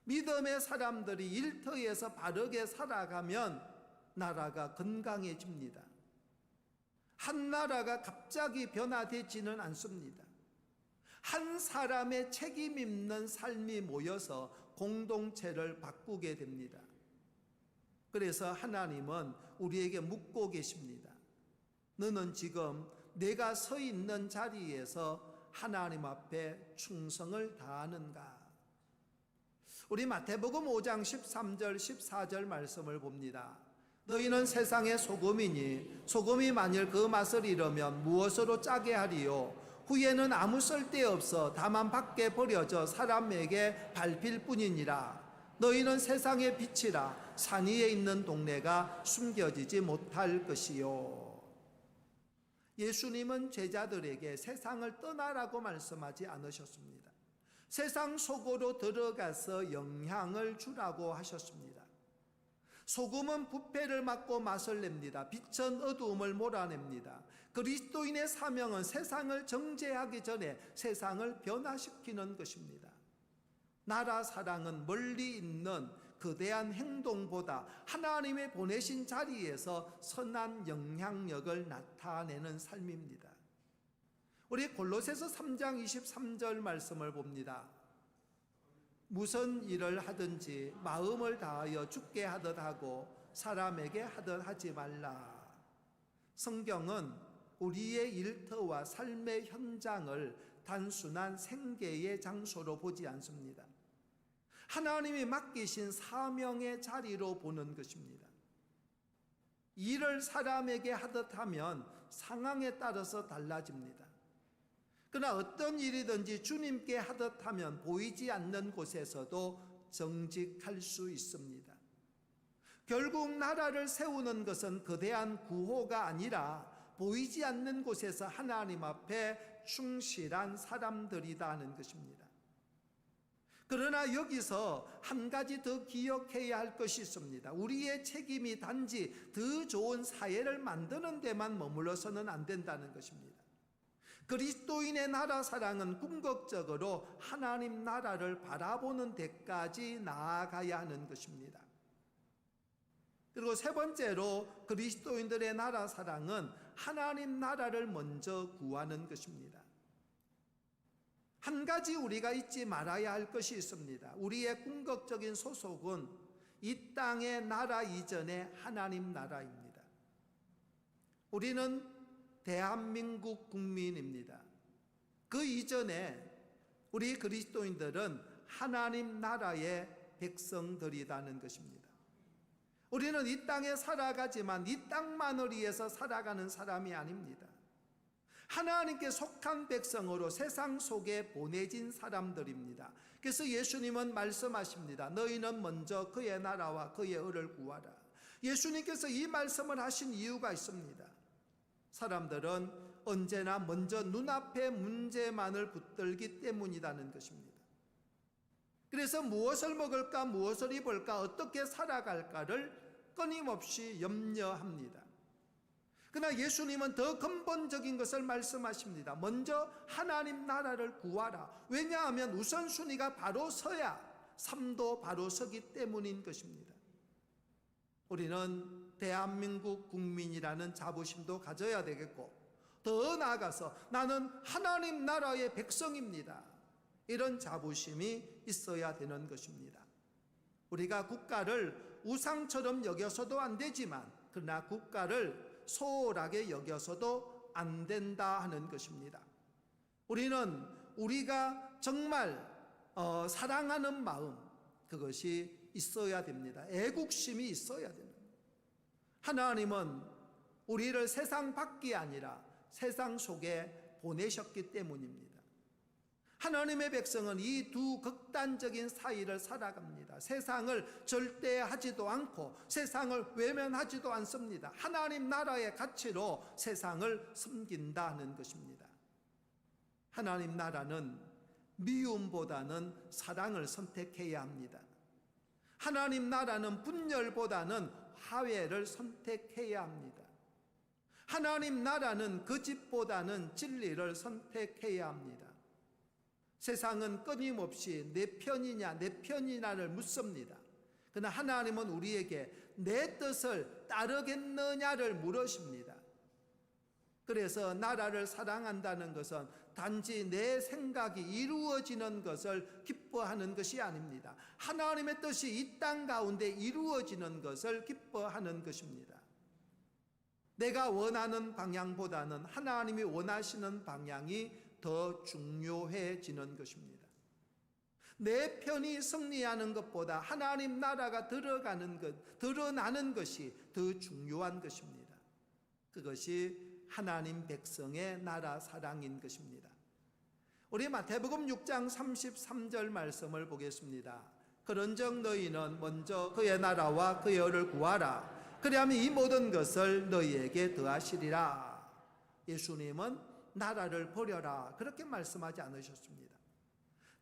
믿음의 사람들이 일터에서 바르게 살아가면 나라가 건강해집니다. 한 나라가 갑자기 변화되지는 않습니다. 한 사람의 책임 있는 삶이 모여서 공동체를 바꾸게 됩니다. 그래서 하나님은 우리에게 묻고 계십니다. 너는 지금 내가 서 있는 자리에서 하나님 앞에 충성을 다하는가? 우리 마태복음 5장 13절 14절 말씀을 봅니다. 너희는 세상의 소금이니 소금이 만일 그 맛을 잃으면 무엇으로 짜게 하리요? 후에는 아무 쓸데없어 다만 밖에 버려져 사람에게 밟힐 뿐이니라. 너희는 세상의 빛이라. 산 위에 있는 동네가 숨겨지지 못할 것이요. 예수님은 제자들에게 세상을 떠나라고 말씀하지 않으셨습니다. 세상 속으로 들어가서 영향을 주라고 하셨습니다. 소금은 부패를 막고 맛을 냅니다. 빛은 어두움을 몰아냅니다. 그리스도인의 사명은 세상을 정죄하기 전에 세상을 변화시키는 것입니다. 나라 사랑은 멀리 있는 거대한 행동보다 하나님의 보내신 자리에서 선한 영향력을 나타내는 삶입니다. 우리 골로새서 3장 23절 말씀을 봅니다. 무슨 일을 하든지 마음을 다하여 주께 하듯 하고 사람에게 하듯 하지 말라. 성경은 우리의 일터와 삶의 현장을 단순한 생계의 장소로 보지 않습니다. 하나님이 맡기신 사명의 자리로 보는 것입니다. 일을 사람에게 하듯 하면 상황에 따라서 달라집니다. 그러나 어떤 일이든지 주님께 하듯 하면 보이지 않는 곳에서도 정직할 수 있습니다. 결국 나라를 세우는 것은 거대한 구호가 아니라 보이지 않는 곳에서 하나님 앞에 충실한 사람들이다 하는 것입니다. 그러나 여기서 한 가지 더 기억해야 할 것이 있습니다. 우리의 책임이 단지 더 좋은 사회를 만드는 데만 머물러서는 안 된다는 것입니다. 그리스도인의 나라 사랑은 궁극적으로 하나님 나라를 바라보는 데까지 나아가야 하는 것입니다. 그리고 세 번째로 그리스도인들의 나라 사랑은 하나님 나라를 먼저 구하는 것입니다. 한 가지 우리가 잊지 말아야 할 것이 있습니다. 우리의 궁극적인 소속은 이 땅의 나라 이전의 하나님 나라입니다. 우리는 대한민국 국민입니다. 그 이전에 우리 그리스도인들은 하나님 나라의 백성들이라는 것입니다. 우리는 이 땅에 살아가지만 이 땅만을 위해서 살아가는 사람이 아닙니다. 하나님께 속한 백성으로 세상 속에 보내진 사람들입니다. 그래서 예수님은 말씀하십니다. 너희는 먼저 그의 나라와 그의 의를 구하라. 예수님께서 이 말씀을 하신 이유가 있습니다. 사람들은 언제나 먼저 눈앞의 문제만을 붙들기 때문이라는 것입니다. 그래서 무엇을 먹을까, 무엇을 입을까, 어떻게 살아갈까를 끊임없이 염려합니다. 그러나 예수님은 더 근본적인 것을 말씀하십니다. 먼저 하나님 나라를 구하라. 왜냐하면 우선순위가 바로 서야 삶도 바로 서기 때문인 것입니다. 우리는 대한민국 국민이라는 자부심도 가져야 되겠고, 더 나아가서 나는 하나님 나라의 백성입니다, 이런 자부심이 있어야 되는 것입니다. 우리가 국가를 우상처럼 여겨서도 안 되지만, 그러나 국가를 소홀하게 여겨서도 안 된다 하는 것입니다. 우리는 우리가 정말 사랑하는 마음, 그것이 있어야 됩니다. 애국심이 있어야 됩니다. 하나님은 우리를 세상 밖이 아니라 세상 속에 보내셨기 때문입니다. 하나님의 백성은 이 두 극단적인 사이를 살아갑니다. 세상을 절대하지도 않고 세상을 외면하지도 않습니다. 하나님 나라의 가치로 세상을 섬긴다는 것입니다. 하나님 나라는 미움보다는 사랑을 선택해야 합니다. 하나님 나라는 분열보다는 화해를 선택해야 합니다. 하나님 나라는 거짓보다는 진리를 선택해야 합니다. 세상은 끊임없이 내 편이냐 내 편이냐를 묻습니다. 그러나 하나님은 우리에게 내 뜻을 따르겠느냐를 물으십니다. 그래서 나라를 사랑한다는 것은 단지 내 생각이 이루어지는 것을 기뻐하는 것이 아닙니다. 하나님의 뜻이 이 땅 가운데 이루어지는 것을 기뻐하는 것입니다. 내가 원하는 방향보다는 하나님이 원하시는 방향이 더 중요해지는 것입니다. 내 편이 승리하는 것보다 하나님 나라가 드러나는 것이 더 중요한 것입니다. 그것이 하나님 백성의 나라 사랑인 것입니다. 우리 마태복음 6장 33절 말씀을 보겠습니다. 그런즉 너희는 먼저 그의 나라와 그의 의를 구하라. 그리하면 이 모든 것을 너희에게 더하시리라. 예수님은 나라를 버려라 그렇게 말씀하지 않으셨습니다.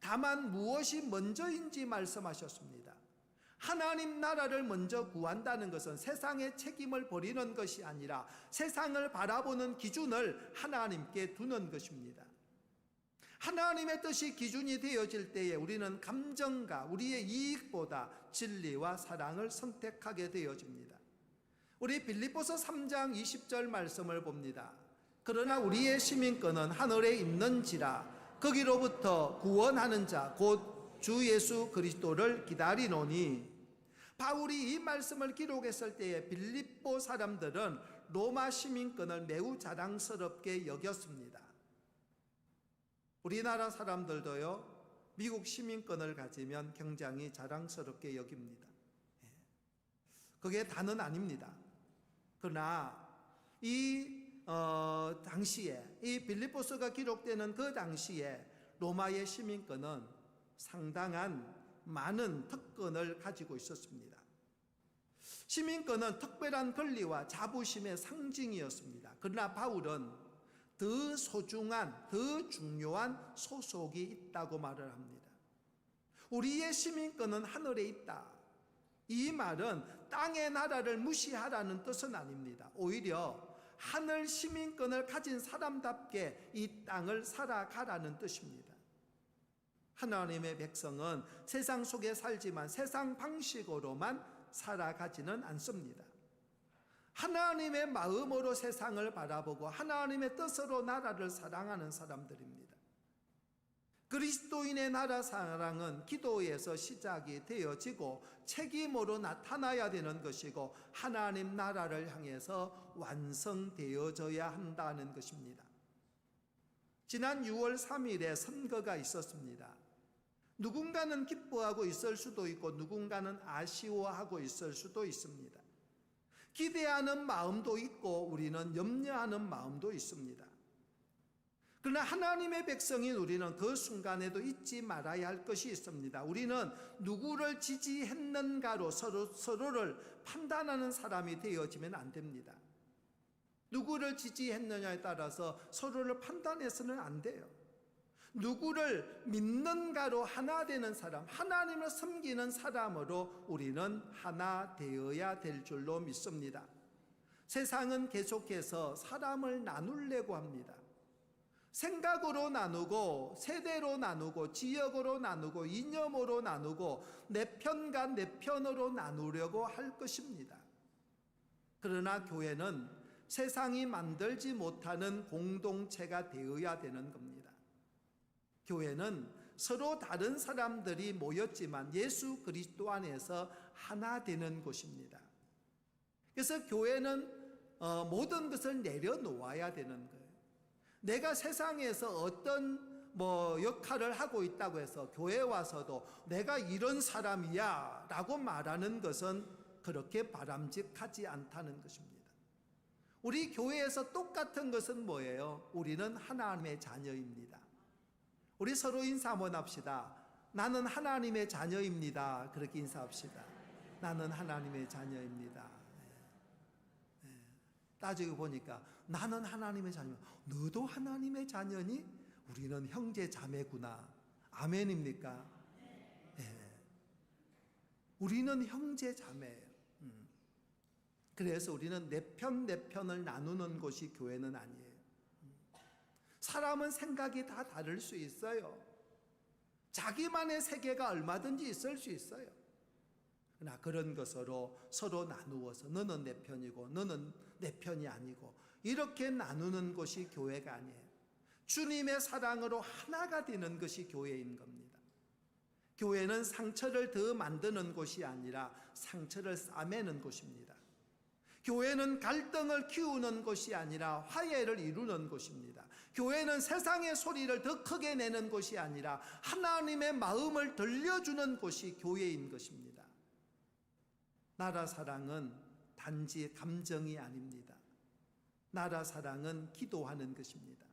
다만 무엇이 먼저인지 말씀하셨습니다. 하나님 나라를 먼저 구한다는 것은 세상의 책임을 버리는 것이 아니라 세상을 바라보는 기준을 하나님께 두는 것입니다. 하나님의 뜻이 기준이 되어질 때에 우리는 감정과 우리의 이익보다 진리와 사랑을 선택하게 되어집니다. 우리 빌립보서 3장 20절 말씀을 봅니다. 그러나 우리의 시민권은 하늘에 있는지라 거기로부터 구원하는 자 곧 주 예수 그리스도를 기다리노니. 바울이 이 말씀을 기록했을 때에 빌립보 사람들은 로마 시민권을 매우 자랑스럽게 여겼습니다. 우리나라 사람들도요, 미국 시민권을 가지면 굉장히 자랑스럽게 여깁니다. 그게 다는 아닙니다. 그러나 당시에 이 빌립보서가 기록되는 그 당시에 로마의 시민권은 상당한 많은 특권을 가지고 있었습니다. 시민권은 특별한 권리와 자부심의 상징이었습니다. 그러나 바울은 더 소중한, 더 중요한 소속이 있다고 말을 합니다. 우리의 시민권은 하늘에 있다. 이 말은 땅의 나라를 무시하라는 뜻은 아닙니다. 오히려 하늘 시민권을 가진 사람답게 이 땅을 살아가라는 뜻입니다. 하나님의 백성은 세상 속에 살지만 세상 방식으로만 살아가지는 않습니다. 하나님의 마음으로 세상을 바라보고 하나님의 뜻으로 나라를 사랑하는 사람들입니다. 그리스도인의 나라 사랑은 기도에서 시작이 되어지고 책임으로 나타나야 되는 것이고 하나님 나라를 향해서 완성되어져야 한다는 것입니다. 지난 6월 3일에 선거가 있었습니다. 누군가는 기뻐하고 있을 수도 있고 누군가는 아쉬워하고 있을 수도 있습니다. 기대하는 마음도 있고 우리는 염려하는 마음도 있습니다. 그러나 하나님의 백성인 우리는 그 순간에도 잊지 말아야 할 것이 있습니다. 우리는 누구를 지지했는가로 서로를 판단하는 사람이 되어지면 안 됩니다. 누구를 지지했느냐에 따라서 서로를 판단해서는 안 돼요. 누구를 믿는가로 하나 되는 사람, 하나님을 섬기는 사람으로 우리는 하나 되어야 될 줄로 믿습니다. 세상은 계속해서 사람을 나누려고 합니다. 생각으로 나누고 세대로 나누고 지역으로 나누고 이념으로 나누고 내 편과 내 편으로 나누려고 할 것입니다. 그러나 교회는 세상이 만들지 못하는 공동체가 되어야 되는 겁니다. 교회는 서로 다른 사람들이 모였지만 예수 그리스도 안에서 하나 되는 곳입니다. 그래서 교회는 모든 것을 내려놓아야 되는 거예요. 내가 세상에서 어떤 역할을 하고 있다고 해서 교회에 와서도 내가 이런 사람이야 라고 말하는 것은 그렇게 바람직하지 않다는 것입니다. 우리 교회에서 똑같은 것은 뭐예요? 우리는 하나님의 자녀입니다. 우리 서로 인사 한번 합시다. 나는 하나님의 자녀입니다. 그렇게 인사합시다. 나는 하나님의 자녀입니다. 따지고 보니까 나는 하나님의 자녀. 너도 하나님의 자녀니? 우리는 형제 자매구나. 아멘입니까? 우리는 형제 자매예요. 그래서 우리는 내 편을 나누는 곳이 교회는 아니에요. 사람은 생각이 다 다를 수 있어요. 자기만의 세계가 얼마든지 있을 수 있어요. 그러나 그런 것으로 서로 나누어서 너는 내 편이고 너는 내 편이 아니고 이렇게 나누는 것이 교회가 아니에요. 주님의 사랑으로 하나가 되는 것이 교회인 겁니다. 교회는 상처를 더 만드는 곳이 아니라 상처를 싸매는 곳입니다. 교회는 갈등을 키우는 것이 아니라 화해를 이루는 곳입니다. 교회는 세상의 소리를 더 크게 내는 곳이 아니라 하나님의 마음을 들려주는 곳이 교회인 것입니다. 나라 사랑은 단지 감정이 아닙니다. 나라 사랑은 기도하는 것입니다.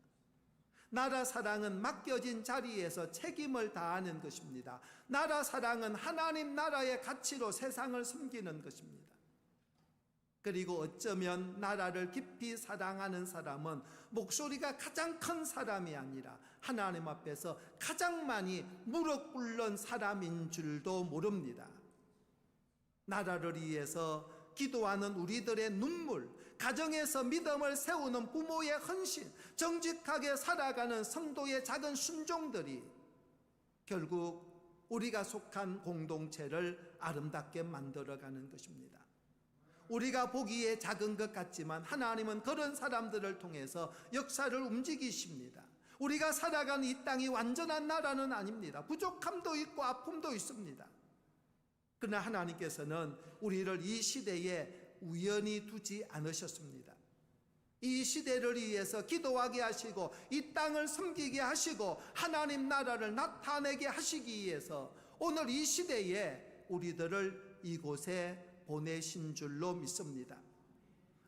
나라 사랑은 맡겨진 자리에서 책임을 다하는 것입니다. 나라 사랑은 하나님 나라의 가치로 세상을 섬기는 것입니다. 그리고 어쩌면 나라를 깊이 사랑하는 사람은 목소리가 가장 큰 사람이 아니라 하나님 앞에서 가장 많이 무릎 꿇는 사람인 줄도 모릅니다. 나라를 위해서 기도하는 우리들의 눈물, 가정에서 믿음을 세우는 부모의 헌신, 정직하게 살아가는 성도의 작은 순종들이 결국 우리가 속한 공동체를 아름답게 만들어가는 것입니다. 우리가 보기에 작은 것 같지만 하나님은 그런 사람들을 통해서 역사를 움직이십니다. 우리가 살아가는 이 땅이 완전한 나라는 아닙니다. 부족함도 있고 아픔도 있습니다. 그러나 하나님께서는 우리를 이 시대에 우연히 두지 않으셨습니다. 이 시대를 위해서 기도하게 하시고 이 땅을 섬기게 하시고 하나님 나라를 나타내게 하시기 위해서 오늘 이 시대에 우리들을 이곳에 보내신 줄로 믿습니다.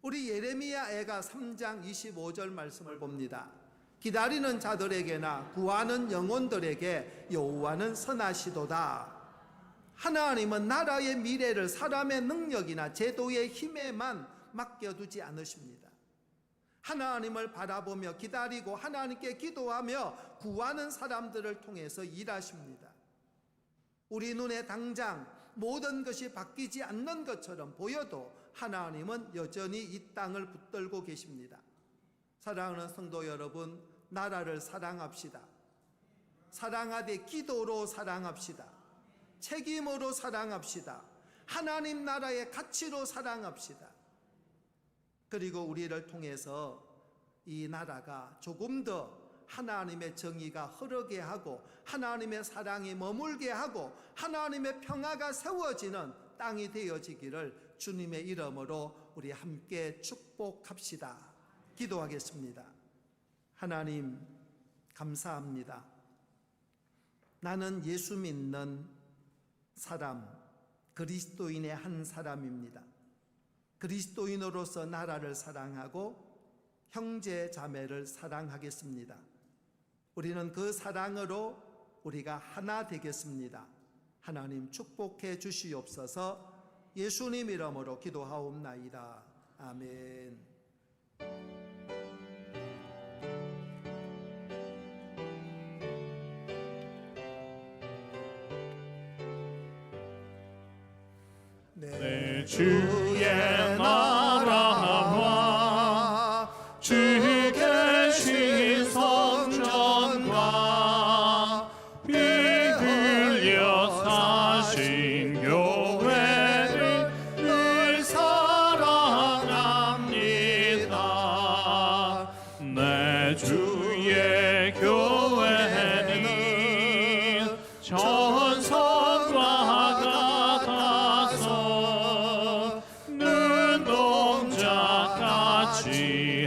우리 예레미야 애가 3장 25절 말씀을 봅니다. 기다리는 자들에게나 구하는 영혼들에게 여호와는 선하시도다. 하나님은 나라의 미래를 사람의 능력이나 제도의 힘에만 맡겨두지 않으십니다. 하나님을 바라보며 기다리고 하나님께 기도하며 구하는 사람들을 통해서 일하십니다. 우리 눈에 당장 모든 것이 바뀌지 않는 것처럼 보여도 하나님은 여전히 이 땅을 붙들고 계십니다. 사랑하는 성도 여러분, 나라를 사랑합시다. 사랑하되 기도로 사랑합시다. 책임으로 사랑합시다. 하나님 나라의 가치로 사랑합시다. 그리고 우리를 통해서 이 나라가 조금 더 하나님의 정의가 흐르게 하고 하나님의 사랑이 머물게 하고 하나님의 평화가 세워지는 땅이 되어지기를 주님의 이름으로 우리 함께 축복합시다. 기도하겠습니다. 하나님 감사합니다. 나는 예수 믿는 사람, 그리스도인의 한 사람입니다. 그리스도인으로서 나라를 사랑하고 형제 자매를 사랑하겠습니다. 우리는 그 사랑으로 우리가 하나 되겠습니다. 하나님 축복해 주시옵소서. 예수님 이름으로 기도하옵나이다. 아멘.
내 주의 나라와 주 계신 성전과 피 흘려 사신 교회를 늘 사랑합니다. 내 주의 교회는 전성과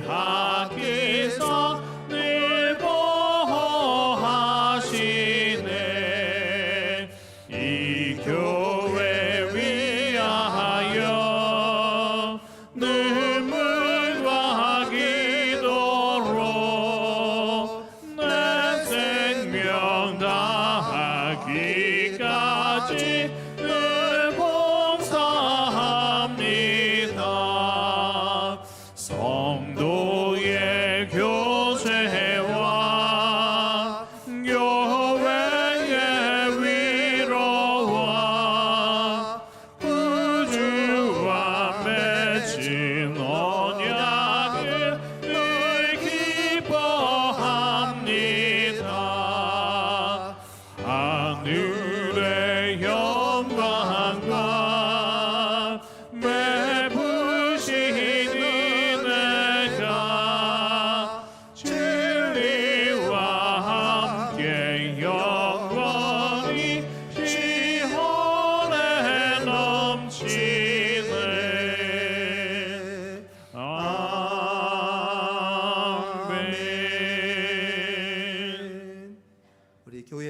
하기서 늘 보호하시네. 이 교회 위하여 눈물과 기도로 내 생명 다하기까지 늘 봉사합니다. 성도의 교제와 교회의 위로와 우주와 맺힌 언약을 늘 기뻐합니다. 하늘의 영광과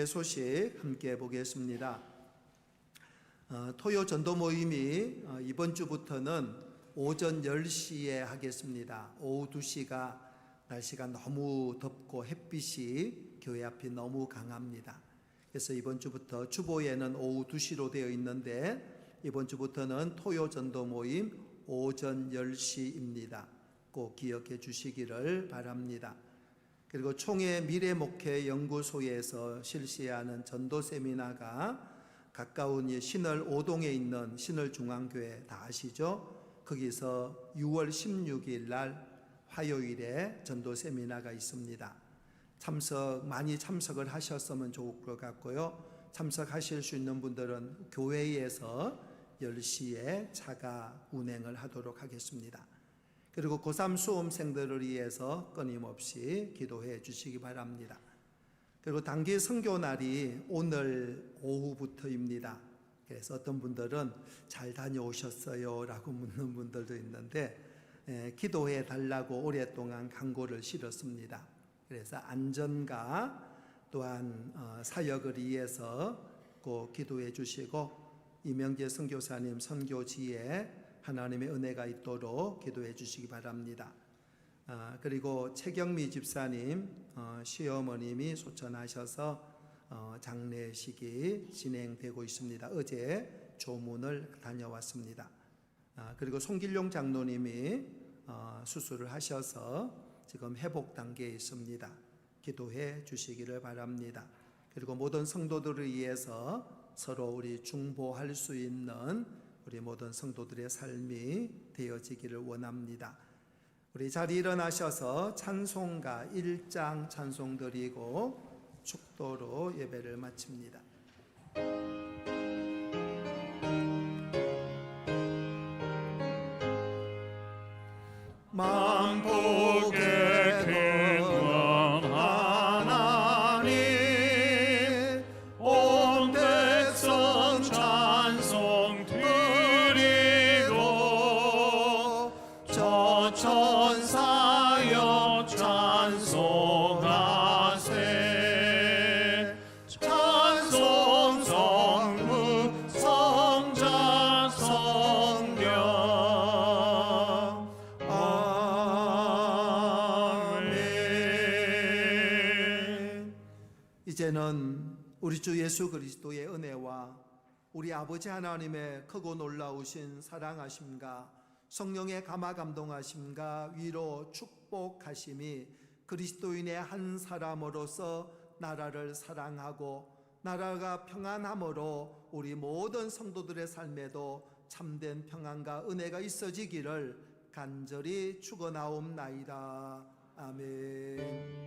소식 함께 보겠습니다. 토요 전도 모임이 이번 주부터는 오전 10시에 하겠습니다. 오후 2시가 날씨가 너무 덥고 햇빛이 교회 앞이 너무 강합니다. 그래서 이번 주부터 주보에는 오후 2시로 되어 있는데 이번 주부터는 토요 전도 모임 오전 10시입니다. 꼭 기억해 주시기를 바랍니다. 그리고 총회 미래목회 연구소에서 실시하는 전도 세미나가 가까운 이 신월 오동에 있는 신월 중앙교회 다 아시죠? 거기서 6월 16일 날 화요일에 전도 세미나가 있습니다. 많이 참석을 하셨으면 좋을 것 같고요. 참석하실 수 있는 분들은 교회에서 10시에 차가 운행을 하도록 하겠습니다. 그리고 고3 수험생들을 위해서 끊임없이 기도해 주시기 바랍니다. 그리고 단기 선교 날이 오늘 오후부터입니다. 그래서 어떤 분들은 잘 다녀오셨어요? 라고 묻는 분들도 있는데 기도해 달라고 오랫동안 간구를 실었습니다. 그래서 안전과 또한 사역을 위해서 꼭 기도해 주시고 이명재 선교사님 선교지에 하나님의 은혜가 있도록 기도해 주시기 바랍니다. 그리고 최경미 집사님 시어머님이 소천하셔서 장례식이 진행되고 있습니다. 어제 조문을 다녀왔습니다. 그리고 송길용 장로님이 수술을 하셔서 지금 회복 단계에 있습니다. 기도해 주시기를 바랍니다. 그리고 모든 성도들을 위해서 서로 우리 중보할 수 있는 우리 모든 성도들의 삶이 되어지기를 원합니다. 우리 자리 일어나셔서 찬송가 1장 찬송 드리고 축도로 예배를 마칩니다.
만복의 근원 하나님 온 백성 찬송 드리고 저 천사여 찬송하세 찬송 성부 성자 성령
이제는 우리 주 예수 그리스도의 은혜와 우리 아버지 하나님의 크고 놀라우신 사랑하심과 성령의 감화 감동하심과 위로 축복하심이 그리스도인의 한 사람으로서 나라를 사랑하고 나라가 평안함으로 우리 모든 성도들의 삶에도 참된 평안과 은혜가 있어지기를 간절히 축원하옵나이다. 아멘.